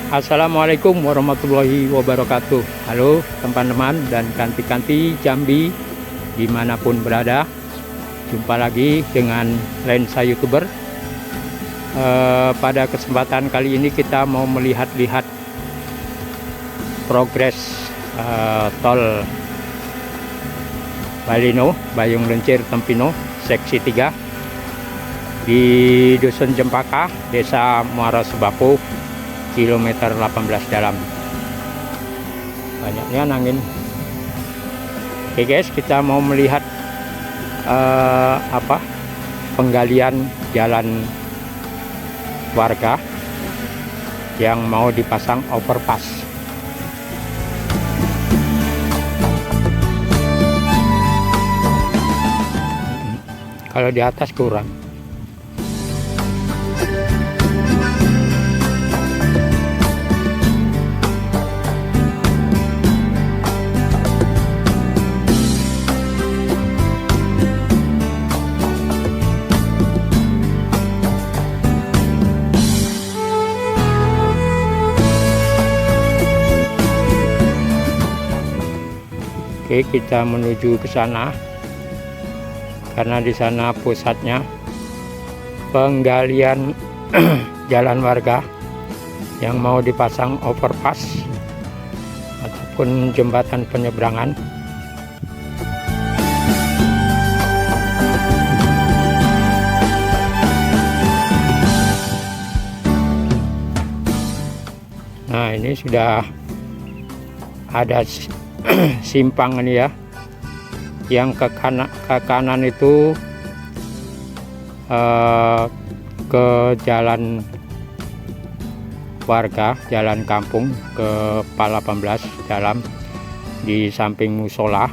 Assalamualaikum warahmatullahi wabarakatuh. Halo teman-teman dan kanti-kanti Jambi dimanapun berada. Jumpa lagi dengan Lensa YouTuber. Pada kesempatan kali ini kita mau melihat-lihat progres tol Balino, Bayung Lencir Tempino, seksi 3 di Dusun Jempaka, Desa Muara Sebapo, kilometer 18 dalam. Banyaknya angin. Oke guys, kita mau melihat penggalian jalan warga yang mau dipasang overpass. Kalau di atas kurang. Oke, kita menuju ke sana karena di sana pusatnya penggalian jalan warga yang mau dipasang overpass ataupun jembatan penyeberangan. Nah, ini sudah ada simpang ini ya, yang ke kanan itu ke jalan warga, jalan kampung ke Pal 18 dalam, di samping musola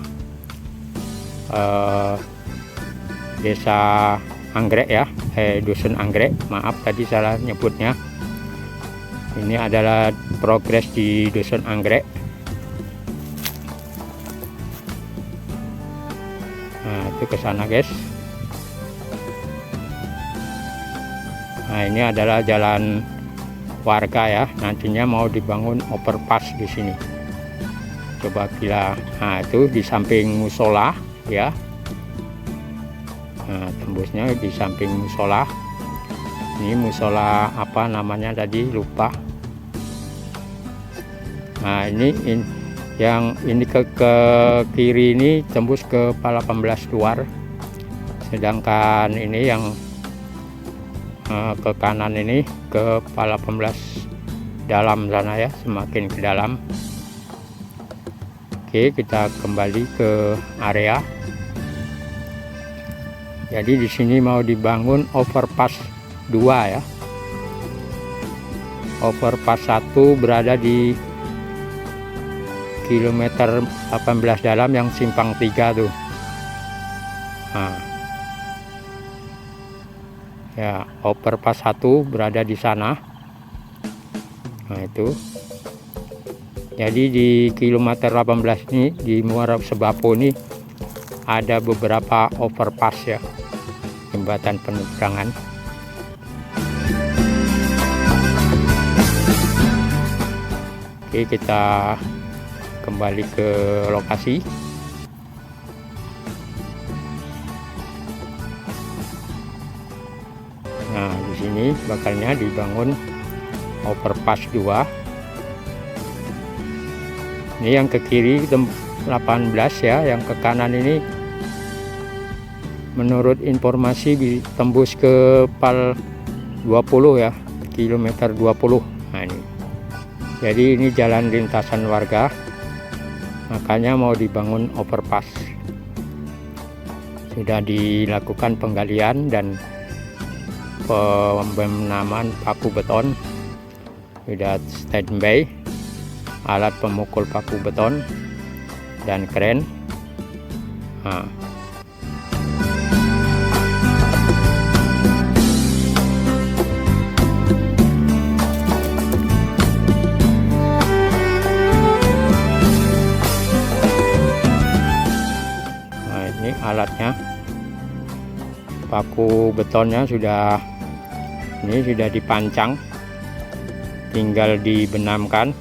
Desa Anggrek ya, Dusun Anggrek, maaf tadi salah nyebutnya. Ini adalah progres di Dusun Anggrek. Nah, itu ke sana guys. Nah, ini adalah jalan warga ya. Nantinya mau dibangun overpass di sini. Coba bila, nah itu di samping musola ya. Nah, tembusnya di samping musola. Ini musola apa namanya tadi lupa. Nah, ini yang ini ke kiri ini tembus ke Pal 18 luar, sedangkan ini yang ke kanan ini ke Pal 18 dalam sana ya, semakin ke dalam. Oke, kita kembali ke area. Jadi di sini mau dibangun overpass 2 ya. Overpass 1 berada di kilometer 18 dalam yang simpang 3 tuh. Nah, ya, overpass 1 berada di sana. Nah, itu. Jadi di kilometer 18 ini di Muara Sebapo ini ada beberapa overpass ya, jembatan penyeberangan. Oke, kita kembali ke lokasi. Nah, di sini bakalnya dibangun overpass 2. Ini yang ke kiri 18 ya, yang ke kanan ini menurut informasi tembus ke Pal 20 ya, kilometer 20. Nah, ini. Jadi ini jalan lintasan warga. Makanya mau dibangun overpass. Sudah dilakukan penggalian dan pembenaman paku beton. Sudah standby alat pemukul paku beton dan kren. Nah, alatnya, paku betonnya sudah dipancang tinggal dibenamkan.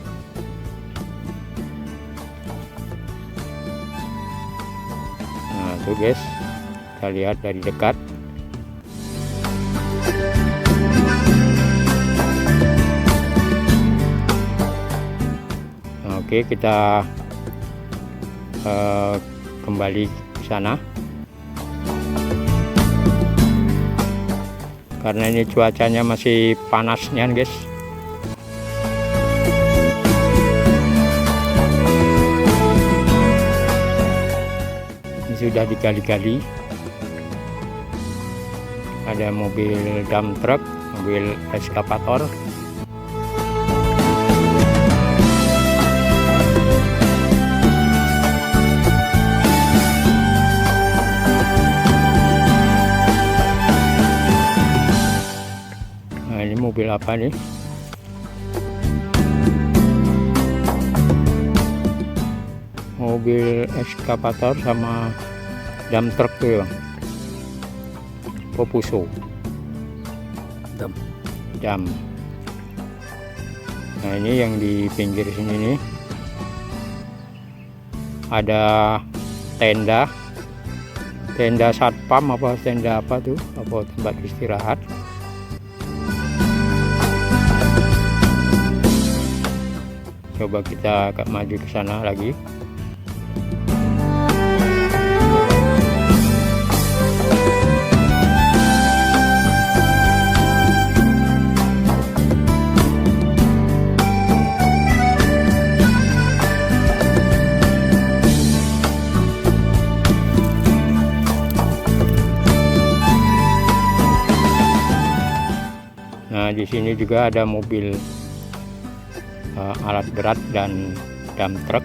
Nah tuh guys, kita lihat dari dekat. Oke, kita kembali ke sana. Karena ini cuacanya masih panasnya guys. Ini sudah digali-gali. Ada mobil dump truck, mobil eskavator. Ini mobil apa nih? Mobil eskavator sama dump truck tuh ya. Popuso. Dam. Nah ini yang di pinggir sini nih ada tenda satpam apa tenda apa tuh, apa tempat istirahat. Coba kita agak maju ke sana lagi. Nah, di sini juga ada mobil alat berat dan dump truck.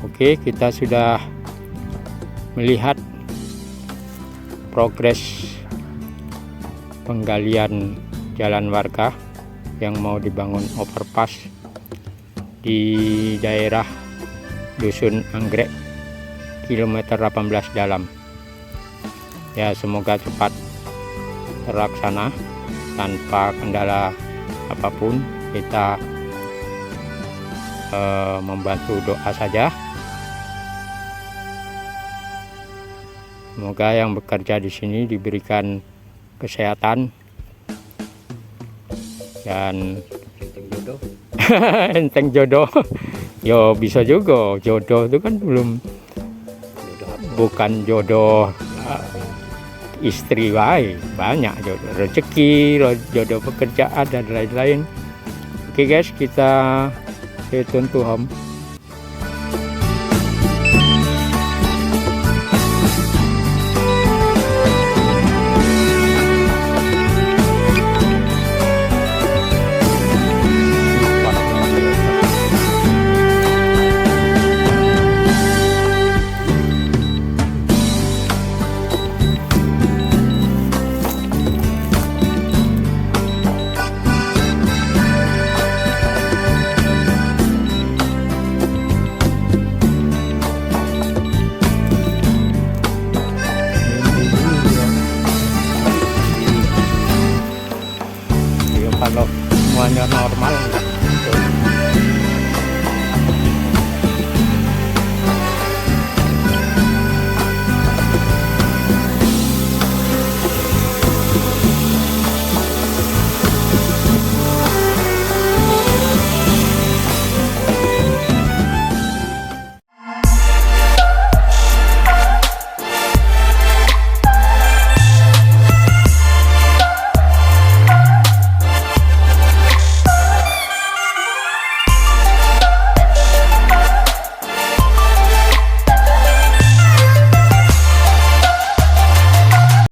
Oke, kita sudah melihat progres penggalian jalan warga yang mau dibangun overpass di daerah Dusun Anggrek kilometer 18 dalam. Ya, semoga cepat terlaksana tanpa kendala apapun. Kita membantu doa saja. Semoga yang bekerja di sini diberikan kesehatan dan enteng jodoh. Yo bisa juga, jodoh itu kan belum, bukan jodoh istri wae, banyak jodoh rezeki, jodoh pekerjaan dan lain-lain. Oke guys, kita stay tune to home.